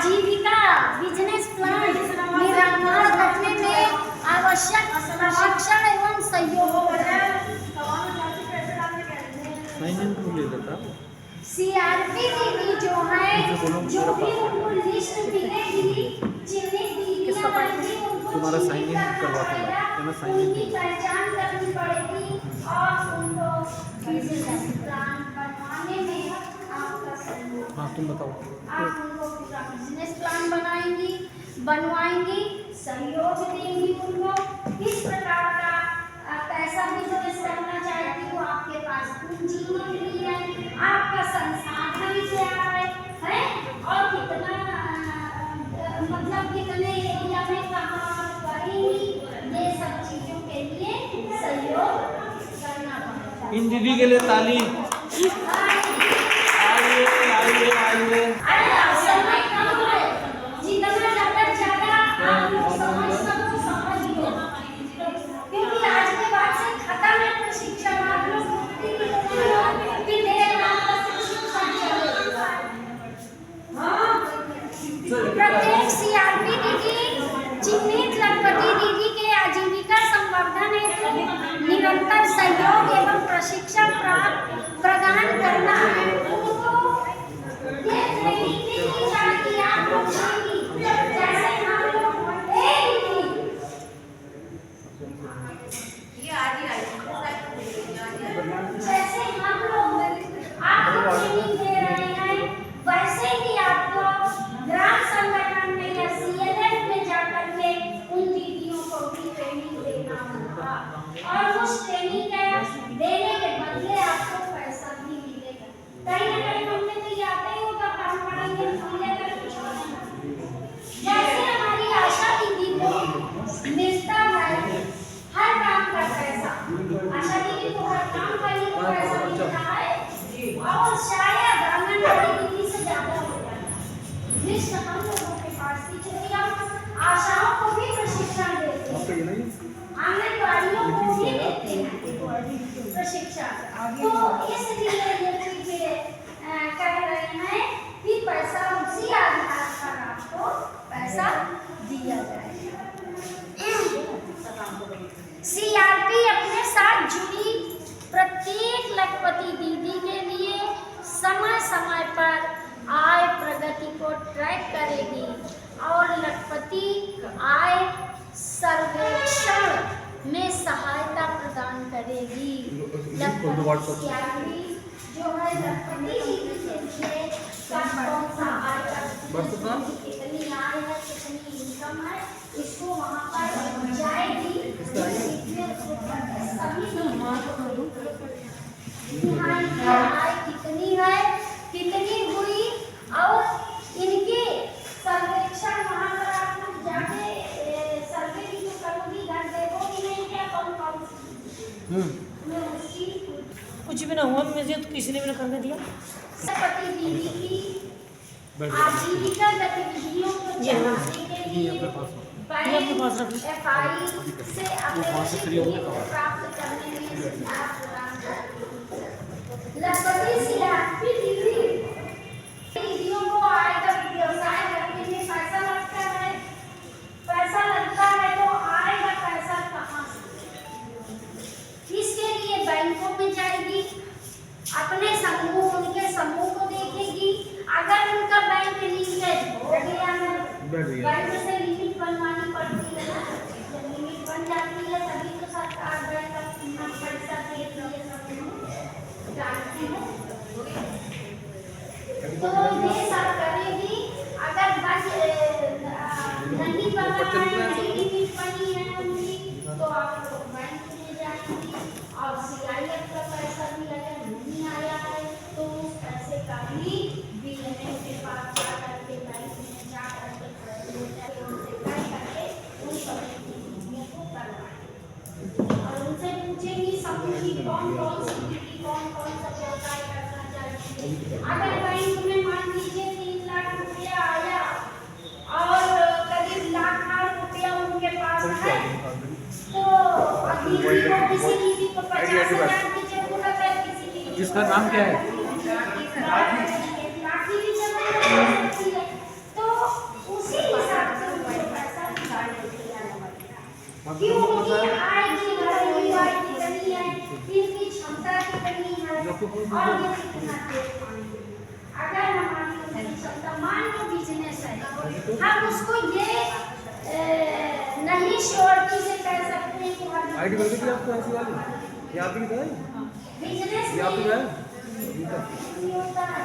आजीविका business plan निर्माण करने में आवश्यक प्रशिक्षण एवं सहयोग। सीआरपी दीदी जो है, जो भी उनको लिस्ट मिलेगी, जिन्हें दीदियां आएंगी तुम्हारा साइन इन करवाते हैं, उनकी पहचान करनी पड़ेगी और उनको बिजनेस प्लान बनवाने में आपका सहयोग। हाँ तुम बताओ। आप उनको पूरा बिजनेस प्लान बनवाएंगी, सहयोग देंगी उनको। किस प्रकार का पैसा बिजनेस करना चाहती हो, आपके पास पूंजी कितनी है, आपका संसाधन क्या है और कितना मतलब कितने एरिया में कहाँ करेंगी, ये सब चीजों के लिए सहयोग करना पड़ता है। इन दीदी के लिए ताली। आइए आइए आइए। समय कम है, जितना ज्यादा आप लोग समझ सको समझ लो, क्योंकि आज के बाद से खत्म है प्रशिक्षण। आप लोग कि देर रात तक प्रशिक्षण चलेगा। प्रत्येक सीआरपी दीदी चिन्हित लखपति दीदी के आजीविका संवर्धन हेतु निरंतर सहयोग एवं प्रशिक्षण प्रदान करना है। उनको ये ट्रेनिंग देनी चाहिए आप लोग की, जैसे हम लोग जैसे हम लोग आपको ट्रेनिंग दे रहे हैं, वैसे ही आपको ग्राम संगठन में या सीएलएफ में जाकर के उन दीदियों को भी ट्रेनिंग देना होगा और उस ट्रेनिंग के देने के बदले आपको पैसा भी मिलेगा। कहीं ना कहीं हमने तो याद ही होगा, काम पढ़ेंगे मिलेगा कुछ नहीं। जैसे हमारी आशा दीदी को मिलता है हर काम का पैसा, आशा दीदी को हर काम का ही पैसा मिलता है और शायद आंगनबाड़ी दीदी से ज्यादा हो जाता है। लिस्ट हम लोगों के पास थी, क्योंकि हम आशाओं को भी प्रशिक्षण देते हैं, आंगनबाड़ियों को भी देते हैं प्रशिक्षण। तो इसलिए ये चीजें कह रहे हैं कि पैसा उसी आधार पर आपको पैसा दिया जाएगा। सीआरपी अपने साथ जुड़ी प्रत्येक लखपति दीदी के लिए समय समय पर आय प्रगति को ट्रैक करेगी और लखपति आय सर्वेक्षण में सहायता प्रदान करेगी। लखपति जो है लखपति दीदी के लिए कौन सा आय कितनी आय है, कितनी इनकम है, इसको वहाँ पर जाएगी आय कितनी है, कितनी हुई और इनके सर्वेक्षण वहाँ पर आप लोग जाके सर्वे भी तो करोगी, घर देखोगी नहीं क्या कौन कुछ भी ना हुआ, मुझे तो किसी ने भी ना करने दिया। लखपति दीदी की आजीविका गतिविधियों को चलाने के लिए एफआई से अपेक्षित प्राप्त करने में सुधार प्रदान करती है। लखपति सीआरपी दीदियों को आयकर व्यवसाय करने में पैसा लगता है, तो आएगा पैसा कहाँ से? इसके लिए बैंकों में जाएगी, अपने समूह उनके समूह को देखेगी। अगर उनका बैंक लिंकेज हो गया है, बैंक से लिमिट बनवानी पड़ती है ना, जब लिमिट बन जाती है तभी तो सरकार बैंक अपना पैसा देती है, सब जानती है। तो ये सब करेगी। अगर नहीं बना है, लिमिट बनी है उनकी, तो आप लोग बैंक में जाएंगी और सीआईएफ का पैसा भी अगर नहीं आया है तो उस पैसे का भी बीएमए के पास जा करके बैंक में जा करके उनसे कह करके उन सभी चीजों को करवाएंगे और उनसे पूछेंगी समूह की कौन कौन सा व्यवसाय करना चाहिए। अगर बैंक में मान लीजिए 3 लाख रुपया आया और करीब लाख रुपया उनके पास है, तो अभी किसी दीदी को 50,000 की जरूरत है, किसी की जिसका नाम क्या है? लाठी भी जरूरत है, तो और ये कितना तेज पाएंगे। अगर हमारी उतनी क्षमता, मान लो बिजनेस है, हम उसको ये नहीं श्योरिटी से कह सकते हैं कि हम आईडी बन गई थी आपको ऐसी वाली? ये आपकी तो है? बिजनेस ये आपकी है? नहीं होता है।